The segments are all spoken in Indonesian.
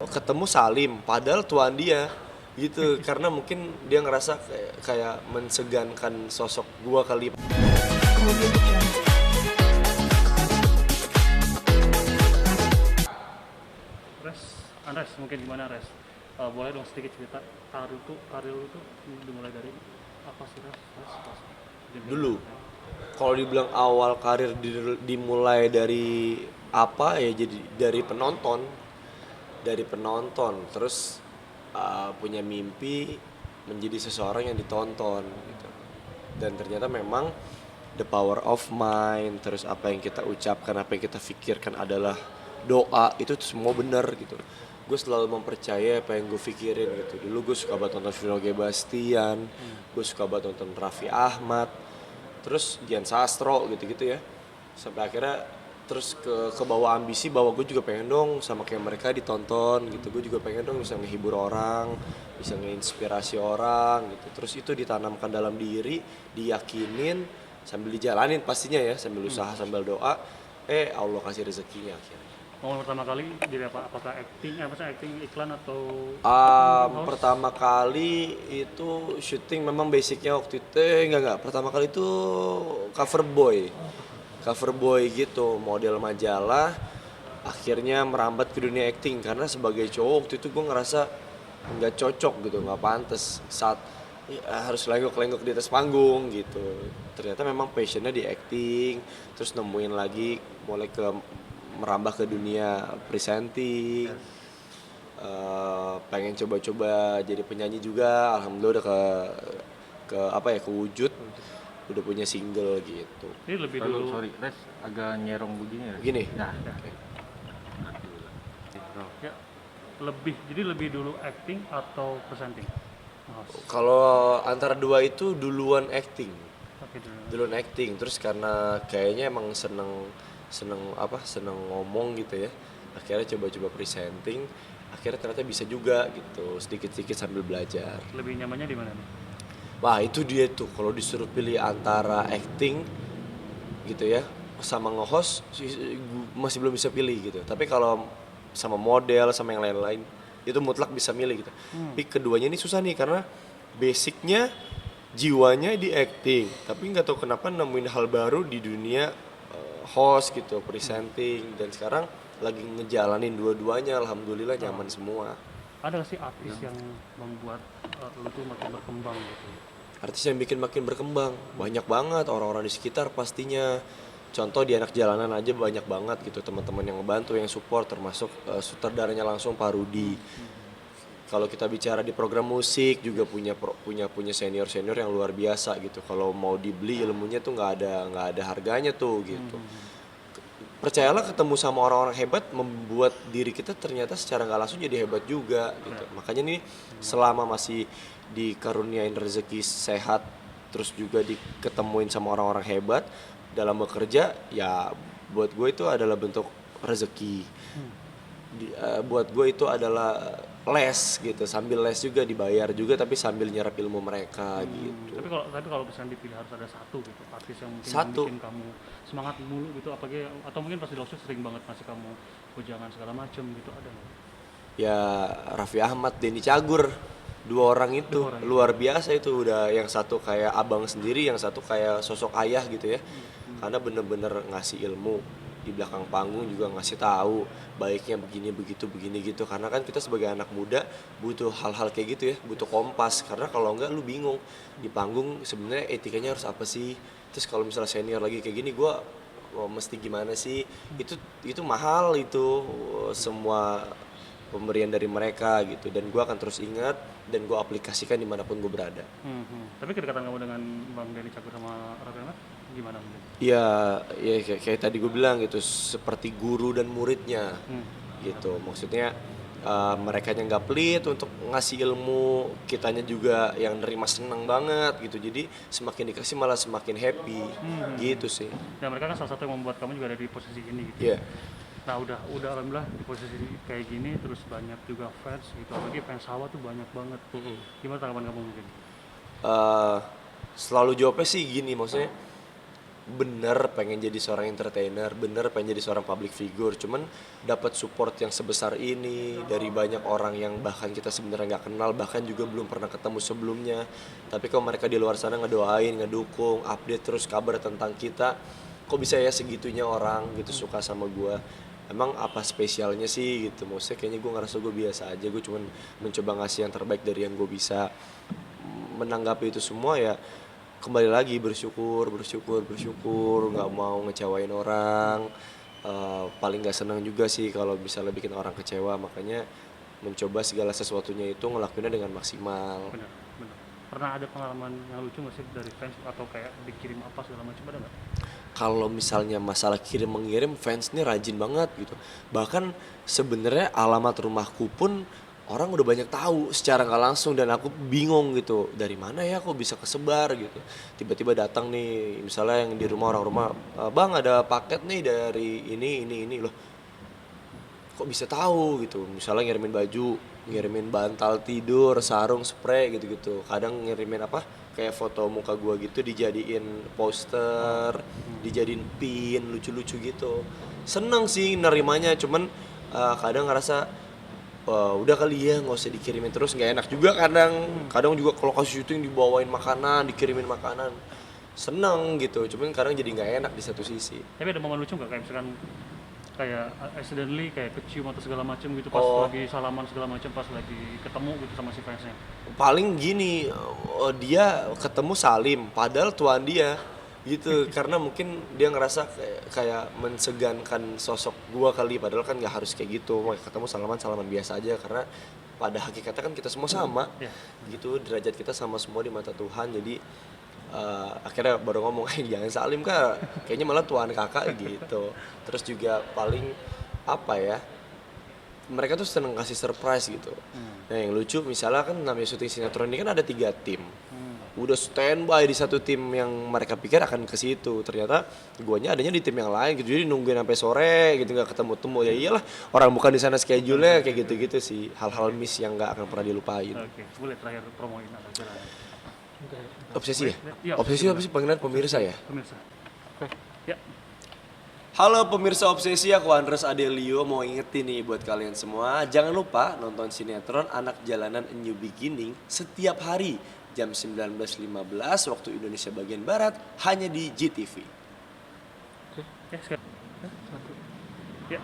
Ketemu Salim, padahal tuan dia gitu. Karena mungkin dia ngerasa kayak mensegankan sosok gua kali. Res, Andres, mungkin gimana Res? Boleh dong sedikit cerita karir lu tuh dimulai dari apa sih Res? Dulu kalau dibilang awal karir dimulai dari apa ya, jadi dari penonton terus punya mimpi menjadi seseorang yang ditonton gitu. Dan ternyata memang the power of mind, terus apa yang kita ucapkan, apa yang kita pikirkan adalah doa, itu tuh semua benar gitu. Gue selalu mempercayai apa yang gue pikirin gitu. Dulu gue suka banget nonton Vino G. Bastian, gue suka banget nonton Raffi Ahmad, terus Dian Sastro gitu-gitu ya. Sampai akhirnya terus ke bawah ambisi bahwa gue juga pengen dong sama kayak mereka ditonton gitu. Gue juga pengen dong bisa ngehibur orang, bisa ngeinspirasi orang gitu. Terus itu ditanamkan dalam diri, diyakinin, sambil dijalanin pastinya ya, sambil usaha, sambil doa. Allah kasih rezekinya akhirnya. Momen pertama kali jadi apa? Apakah acting iklan atau host? Pertama kali itu syuting memang basicnya waktu itu enggak, pertama kali itu cover boy gitu, model majalah. Akhirnya merambat ke dunia acting karena sebagai cowok waktu itu gue ngerasa nggak cocok gitu, nggak pantas saat harus lenggok-lenggok di atas panggung gitu. Ternyata memang passionnya di acting, terus nemuin lagi mulai merambah ke dunia presenting. Pengen coba-coba jadi penyanyi juga, alhamdulillah udah kewujud, udah punya single gitu. Ini lebih Lalu, dulu. sorry, Res agak nyerong begini ya. Gini. Nah, Ya. oke. Ya, jadi lebih dulu acting atau presenting? Host. Kalau antara dua itu duluan acting, Oke dulu. terus karena kayaknya emang seneng ngomong gitu ya, akhirnya coba-coba presenting, akhirnya ternyata bisa juga gitu, sedikit-sedikit sambil belajar. Lebih nyamannya di mana nih? Wah itu dia tuh, kalau disuruh pilih antara acting gitu ya sama nge-host masih belum bisa pilih gitu. Tapi kalau sama model sama yang lain-lain itu mutlak bisa milih gitu. Tapi keduanya ini susah nih karena basicnya jiwanya di acting, tapi nggak tahu kenapa nemuin hal baru di dunia host gitu, presenting, dan sekarang lagi ngejalanin dua-duanya, alhamdulillah nyaman semua. Ada nggak sih artis yang membuat lu tuh makin berkembang gitu? Artis yang bikin makin berkembang banyak banget, orang-orang di sekitar pastinya. Contoh di anak jalanan aja banyak banget gitu, teman-teman yang ngebantu, yang support, termasuk sutradaranya langsung Pak Rudi. Kalau kita bicara di program musik juga punya senior yang luar biasa gitu. Kalau mau dibeli ilmunya tuh nggak ada harganya tuh gitu. Percayalah, ketemu sama orang-orang hebat membuat diri kita ternyata secara nggak langsung jadi hebat juga gitu. Makanya nih selama masih dikaruniain rezeki sehat, terus juga diketemuin sama orang-orang hebat dalam bekerja, ya buat gue itu adalah bentuk rezeki. Buat gue itu adalah les gitu, sambil les juga dibayar juga, tapi sambil nyerap ilmu mereka gitu. Tapi kalau misalnya dipilih harus ada satu gitu, artis yang mungkin Satu. bikin kamu semangat mulu gitu, atau mungkin pas di Loksud sering banget ngasih kamu ujangan segala macem gitu, ada nggak? Ya Raffi Ahmad, Denny Cagur, dua orang itu luar biasa itu. Udah yang satu kayak abang sendiri, yang satu kayak sosok ayah gitu ya. Karena bener-bener ngasih ilmu di belakang panggung, juga ngasih tahu baiknya begini begitu begini gitu. Karena kan kita sebagai anak muda butuh hal-hal kayak gitu ya, butuh kompas. Karena kalau enggak lu bingung di panggung sebenarnya etikanya harus apa sih. Terus kalau misalnya senior lagi kayak gini, gue mesti gimana sih? Itu mahal itu, semua pemberian dari mereka gitu. Dan gue akan terus ingat dan gue aplikasikan dimanapun gue berada. Tapi kedekatan kamu dengan Bang Denny Cagur sama Raffi Ahmad gimana mungkin? Ya kayak tadi gue bilang gitu, seperti guru dan muridnya gitu. Maksudnya mereka yang nggak pelit untuk ngasih ilmu, kitanya juga yang nerima seneng banget gitu. Jadi semakin dikasih malah semakin happy gitu sih. Dan mereka kan salah satu yang membuat kamu juga ada di posisi ini gitu. Iya. Nah udah alhamdulillah di posisi kayak gini, terus banyak juga fans gitu, apalagi fans Hawa tuh banyak banget. Gimana tanggapan kamu mungkin? Selalu jawabnya sih gini, maksudnya bener pengen jadi seorang entertainer, bener pengen jadi seorang public figure, cuman dapat support yang sebesar ini dari banyak orang yang bahkan kita sebenarnya nggak kenal, bahkan juga belum pernah ketemu sebelumnya. Tapi kalau mereka di luar sana ngedoain, ngedukung, update terus kabar tentang kita, kok bisa ya segitunya orang gitu suka sama gua. Emang apa spesialnya sih gitu, maksudnya kayaknya gue ngerasa gue biasa aja, gue cuman mencoba ngasih yang terbaik dari yang gue bisa. Menanggapi itu semua ya kembali lagi bersyukur, nggak mau ngecewain orang. Paling nggak senang juga sih kalau misalnya bikin orang kecewa, makanya mencoba segala sesuatunya itu ngelakuinnya dengan maksimal. Benar, benar. Pernah ada pengalaman yang lucu nggak sih dari fans atau kayak dikirim apa segala macam, ada nggak? Kalau misalnya masalah kirim mengirim, fans nih rajin banget gitu. Bahkan sebenarnya alamat rumahku pun orang udah banyak tahu secara nggak langsung, dan aku bingung gitu dari mana ya kok bisa kesebar gitu. Tiba-tiba datang nih misalnya yang di rumah, orang rumah, bang ada paket nih dari ini loh, kok bisa tahu gitu. Misalnya ngirimin baju, ngirimin bantal tidur, sarung, spray gitu-gitu. Kadang ngirimin apa kayak foto muka gua gitu dijadiin poster, dijadiin pin lucu-lucu gitu. Seneng sih nerimanya, cuman kadang ngerasa udah kali ya nggak usah dikirimin terus, nggak enak juga. Kadang juga kalau kasih syuting dibawain makanan, dikirimin makanan, seneng gitu, cuman kadang jadi nggak enak di satu sisi. Tapi ada momen lucu nggak kayak misalkan kayak accidentally kayak kecium atau segala macam gitu pas Oh. lagi salaman segala macam, pas lagi ketemu gitu sama si fansnya? Paling gini, dia ketemu Salim padahal tuan dia gitu. Karena mungkin dia ngerasa kayak mensegankan sosok gua kali, padahal kan nggak harus kayak gitu. Mau ketemu salaman biasa aja, karena pada hakikatnya kan kita semua sama Iya. gitu, derajat kita sama semua di mata Tuhan. Jadi akhirnya baru ngomong, jangan Salim kak, kayaknya malah tuan kakak gitu. Terus juga paling apa ya, mereka tuh seneng kasih surprise gitu. Nah yang lucu misalnya kan namanya syuting sinetron ini kan ada 3 tim. Udah standby di satu tim yang mereka pikir akan ke situ, ternyata guanya adanya di tim yang lain gitu. Jadi nungguin sampai sore gitu nggak ketemu-temu. Ya iyalah, orang bukan di sana schedule-nya kayak gitu-gitu sih. Hal-hal miss yang nggak akan pernah dilupain. Oke, boleh terakhir promoin apa jalan. Obsesi ya? Iya, Obsesi apa sih panggilan pemirsa ya? Pemirsa. Ya, Halo pemirsa Obsesi, aku Andres Adelio mau ingetin nih buat kalian semua, jangan lupa nonton sinetron Anak Jalanan A New Beginning setiap hari jam 19.15 waktu Indonesia bagian Barat hanya di GTV. ya sekarang. Ya,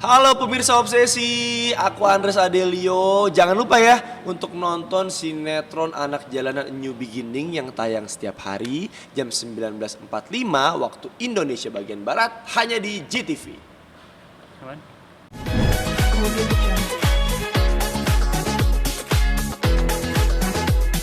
Halo pemirsa Obsesi, aku Andres Adelio. Jangan lupa ya untuk nonton sinetron Anak Jalanan A New Beginning yang tayang setiap hari jam 19.45 waktu Indonesia bagian Barat hanya di GTV. aman.